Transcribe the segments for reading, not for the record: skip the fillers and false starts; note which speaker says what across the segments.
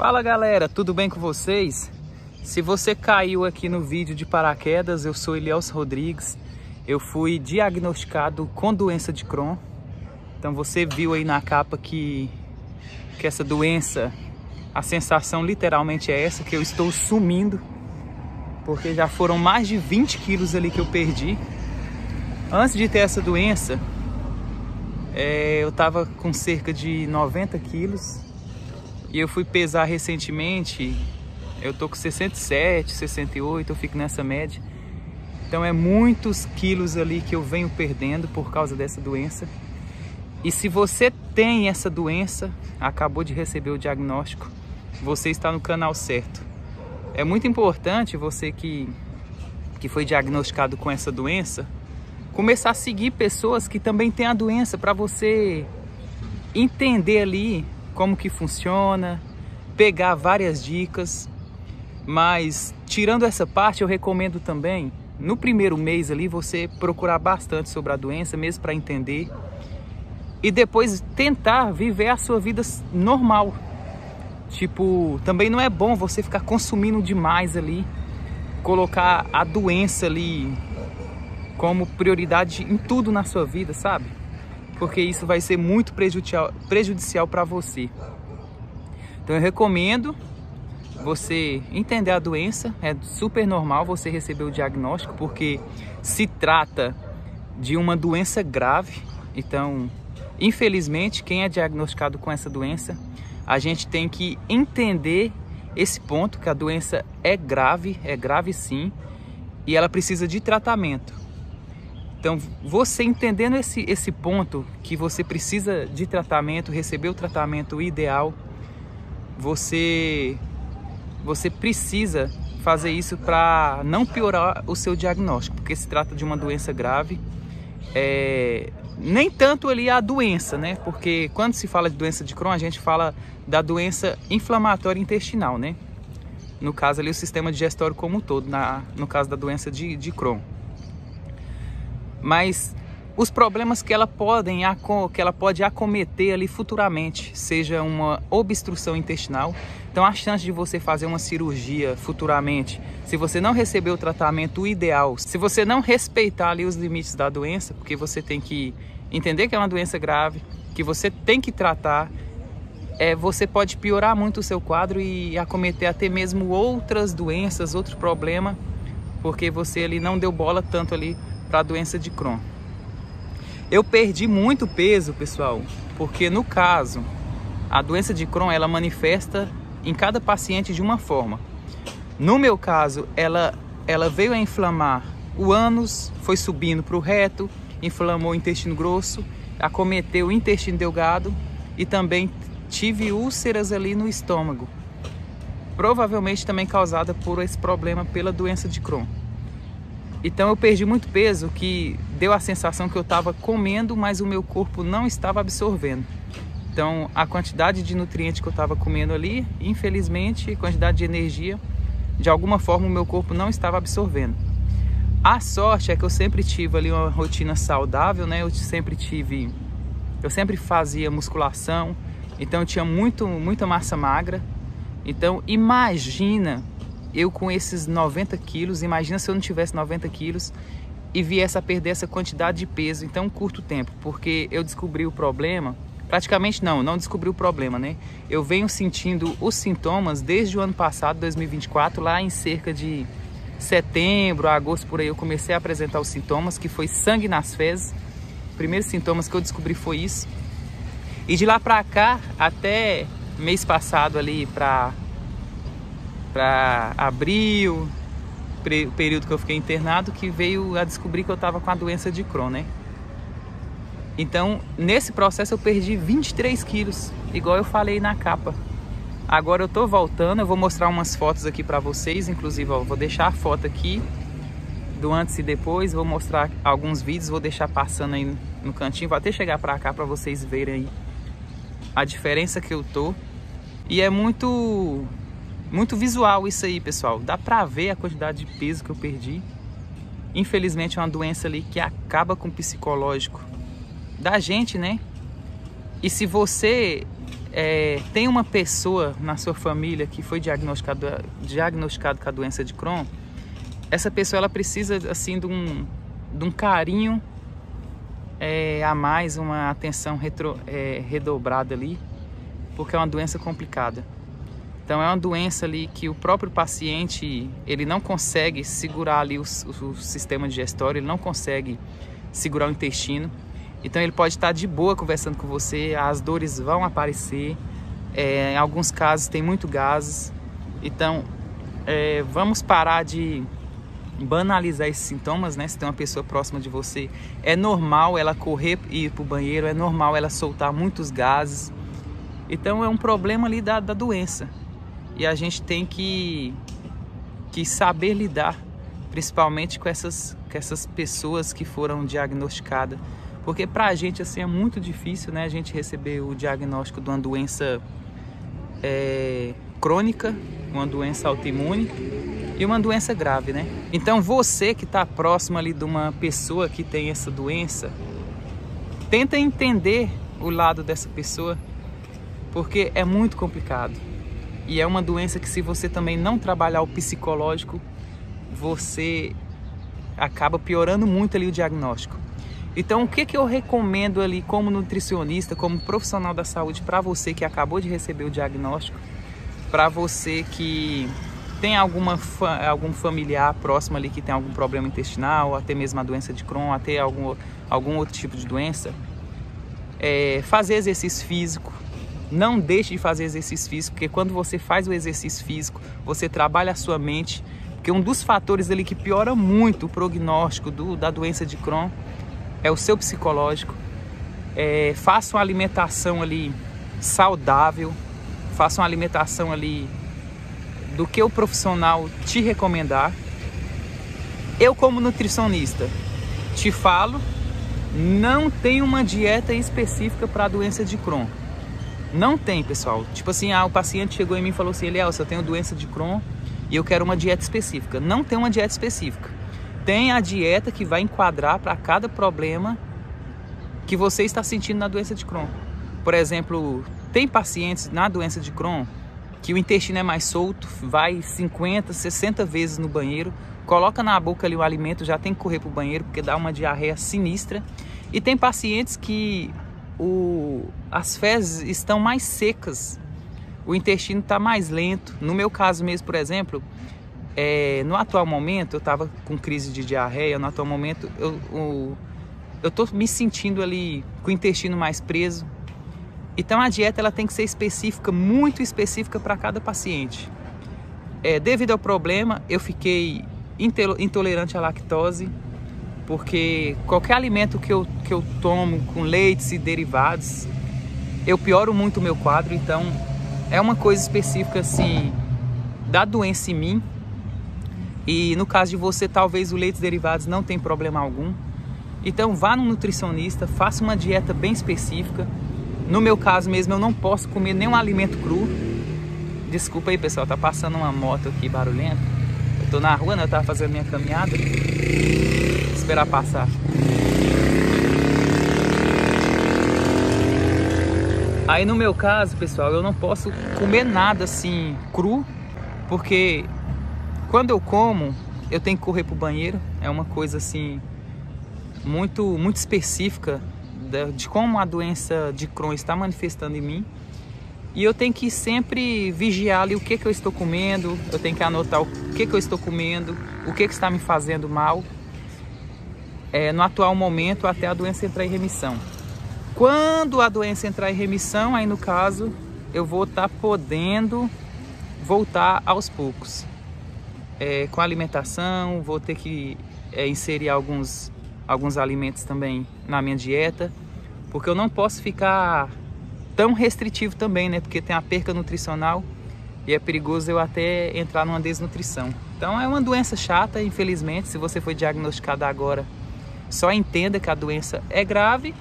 Speaker 1: Fala galera, tudo bem com vocês? Se você caiu aqui no vídeo de paraquedas, eu sou Elielson Rodrigues. Eu fui diagnosticado com doença de Crohn. Então você viu aí na capa que essa doença, a sensação literalmente é essa, que eu estou sumindo. Porque já foram mais de 20 quilos ali que eu perdi. Antes de ter essa doença, eu tava com cerca de 90 quilos. E eu fui pesar recentemente, eu tô com 67, 68, eu fico nessa média. Então é muitos quilos ali que eu venho perdendo por causa dessa doença. E se você tem essa doença, acabou de receber o diagnóstico, você está no canal certo. É muito importante você que foi diagnosticado com essa doença, começar a seguir pessoas que também têm a doença, para você entender ali como que funciona, pegar várias dicas. Mas tirando essa parte, eu recomendo também, no primeiro mês ali, você procurar bastante sobre a doença, mesmo para entender, e depois tentar viver a sua vida normal. Tipo, também não é bom você ficar consumindo demais ali, colocar a doença ali como prioridade em tudo na sua vida, sabe? Porque isso vai ser muito prejudicial para você. Então eu recomendo você entender a doença. É super normal você receber o diagnóstico, porque se trata de uma doença grave. Então, infelizmente, quem é diagnosticado com essa doença, a gente tem que entender esse ponto, que a doença é grave sim, e ela precisa de tratamento. Então, você entendendo esse ponto, que você precisa de tratamento, receber o tratamento ideal, você precisa fazer isso para não piorar o seu diagnóstico, porque se trata de uma doença grave. Nem tanto ali a doença, né? Porque quando se fala de doença de Crohn, a gente fala da doença inflamatória intestinal, né? No caso ali, o sistema digestório como um todo, no caso da doença de Crohn. Mas os problemas que ela pode acometer ali futuramente, seja uma obstrução intestinal. Então a chance de você fazer uma cirurgia futuramente, se você não receber o tratamento ideal, se você não respeitar ali os limites da doença, porque você tem que entender que é uma doença grave, que você tem que tratar, você pode piorar muito o seu quadro e acometer até mesmo outras doenças, outros problemas, porque você ali não deu bola tanto ali para a doença de Crohn. Eu perdi muito peso, pessoal, porque no caso, a doença de Crohn, ela manifesta em cada paciente de uma forma. No meu caso, ela veio a inflamar o ânus, foi subindo para o reto, inflamou o intestino grosso, acometeu o intestino delgado e também tive úlceras ali no estômago. Provavelmente também causada por esse problema pela doença de Crohn. Então eu perdi muito peso, que deu a sensação que eu estava comendo, mas o meu corpo não estava absorvendo. Então a quantidade de nutrientes que eu estava comendo ali, infelizmente, quantidade de energia, de alguma forma o meu corpo não estava absorvendo. A sorte é que eu sempre tive ali uma rotina saudável, né? Eu sempre fazia musculação, então eu tinha muita massa magra. Então imagina eu com esses 90 quilos, imagina se eu não tivesse 90 quilos e viesse a perder essa quantidade de peso em tão curto tempo, porque eu descobri o problema, praticamente não descobri o problema, né? Eu venho sentindo os sintomas desde o ano passado, 2024, lá em cerca de setembro, agosto, por aí, eu comecei a apresentar os sintomas, que foi sangue nas fezes. Os primeiros sintomas que eu descobri foi isso. E de lá pra cá, até mês passado ali, para abril, período que eu fiquei internado, que veio a descobrir que eu estava com a doença de Crohn, né? Então, nesse processo eu perdi 23 quilos, igual eu falei na capa. Agora eu tô voltando, eu vou mostrar umas fotos aqui para vocês, inclusive, ó, vou deixar a foto aqui do antes e depois, vou mostrar alguns vídeos, vou deixar passando aí no cantinho, vou até chegar para cá para vocês verem aí a diferença que eu tô. E é muito visual isso aí, pessoal. Dá pra ver a quantidade de peso que eu perdi. Infelizmente é uma doença ali que acaba com o psicológico da gente, né? E se você tem uma pessoa na sua família que foi diagnosticado com a doença de Crohn, essa pessoa ela precisa assim de um carinho a mais, uma atenção redobrada ali, porque é uma doença complicada. Então é uma doença ali que o próprio paciente ele não consegue segurar ali o sistema digestório, ele não consegue segurar o intestino. Então ele pode estar de boa conversando com você, as dores vão aparecer, em alguns casos tem muito gases. Então vamos parar de banalizar esses sintomas, né? Se tem uma pessoa próxima de você, é normal ela correr e ir para o banheiro, é normal ela soltar muitos gases. Então é um problema ali da doença. E a gente tem que saber lidar, principalmente com essas pessoas que foram diagnosticadas. Porque pra gente assim é muito difícil, né? A gente receber o diagnóstico de uma doença crônica, uma doença autoimune e uma doença grave, né? Então você que está próximo ali de uma pessoa que tem essa doença, tenta entender o lado dessa pessoa, porque é muito complicado. E é uma doença que, se você também não trabalhar o psicológico, você acaba piorando muito ali o diagnóstico. Então, o que eu recomendo ali como nutricionista, como profissional da saúde, para você que acabou de receber o diagnóstico, para você que tem algum familiar próximo ali que tem algum problema intestinal, até mesmo a doença de Crohn, até algum outro tipo de doença, fazer exercício físico. Não deixe de fazer exercício físico, porque quando você faz o exercício físico, você trabalha a sua mente, porque um dos fatores ali que piora muito o prognóstico da doença de Crohn é o seu psicológico. Faça uma alimentação ali saudável, faça uma alimentação ali do que o profissional te recomendar. Eu, como nutricionista, te falo, não tem uma dieta específica para a doença de Crohn. Não tem, pessoal. Tipo assim, o paciente chegou em mim e falou assim: Elielson, eu tenho doença de Crohn e eu quero uma dieta específica. Não tem uma dieta específica. Tem a dieta que vai enquadrar para cada problema que você está sentindo na doença de Crohn. Por exemplo, tem pacientes na doença de Crohn que o intestino é mais solto, vai 50, 60 vezes no banheiro, coloca na boca ali o alimento, já tem que correr para o banheiro porque dá uma diarreia sinistra. E tem pacientes que as fezes estão mais secas, o intestino está mais lento. No meu caso mesmo, por exemplo, no atual momento, eu estava com crise de diarreia, no atual momento eu estou me sentindo ali com o intestino mais preso. Então a dieta ela tem que ser específica, muito específica para cada paciente. Devido ao problema, eu fiquei intolerante à lactose, porque qualquer alimento que eu tomo com leites e derivados, eu pioro muito o meu quadro. Então é uma coisa específica assim da doença em mim. E no caso de você, talvez o leites derivados não tem problema algum. Então vá no nutricionista, faça uma dieta bem específica. No meu caso mesmo, eu não posso comer nenhum alimento cru. Desculpa aí, pessoal, tá passando uma moto aqui barulhenta. Eu tô na rua, né? Eu tava fazendo minha caminhada. Vou esperar passar. Aí no meu caso, pessoal, eu não posso comer nada assim cru, porque quando eu como, eu tenho que correr pro banheiro. É uma coisa assim muito específica de como a doença de Crohn está manifestando em mim. E eu tenho que sempre vigiar ali o que eu estou comendo, eu tenho que anotar o que eu estou comendo, o que está me fazendo mal, no atual momento, até a doença entrar em remissão. Quando a doença entrar em remissão, aí no caso, eu vou estar podendo voltar aos poucos. Com a alimentação, vou ter que inserir alguns alimentos também na minha dieta, porque eu não posso ficar tão restritivo também, né? Porque tem a perca nutricional e é perigoso eu até entrar numa desnutrição. Então é uma doença chata, infelizmente. Se você foi diagnosticado agora, só entenda que a doença é grave,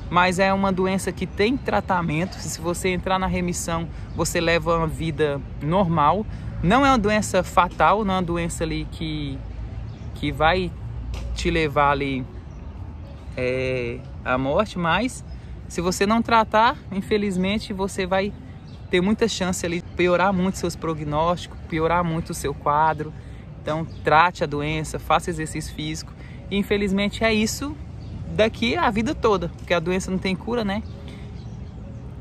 Speaker 1: mas é uma doença que tem tratamento. Se você entrar na remissão, você leva uma vida normal. Não é uma doença fatal, não é uma doença ali que vai te levar ali à morte, mas se você não tratar, infelizmente você vai tem muita chance ali de piorar muito seus prognósticos, piorar muito o seu quadro. Então trate a doença, faça exercício físico. E infelizmente é isso daqui a vida toda, porque a doença não tem cura, né?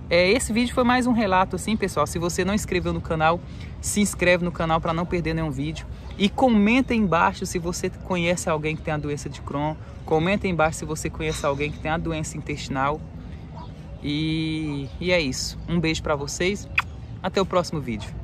Speaker 1: Esse vídeo foi mais um relato assim, pessoal. Se você não inscreveu no canal, se inscreve no canal para não perder nenhum vídeo. E comenta aí embaixo se você conhece alguém que tem a doença de Crohn. Comenta aí embaixo se você conhece alguém que tem a doença intestinal. E é isso. Um beijo para vocês. Até o próximo vídeo.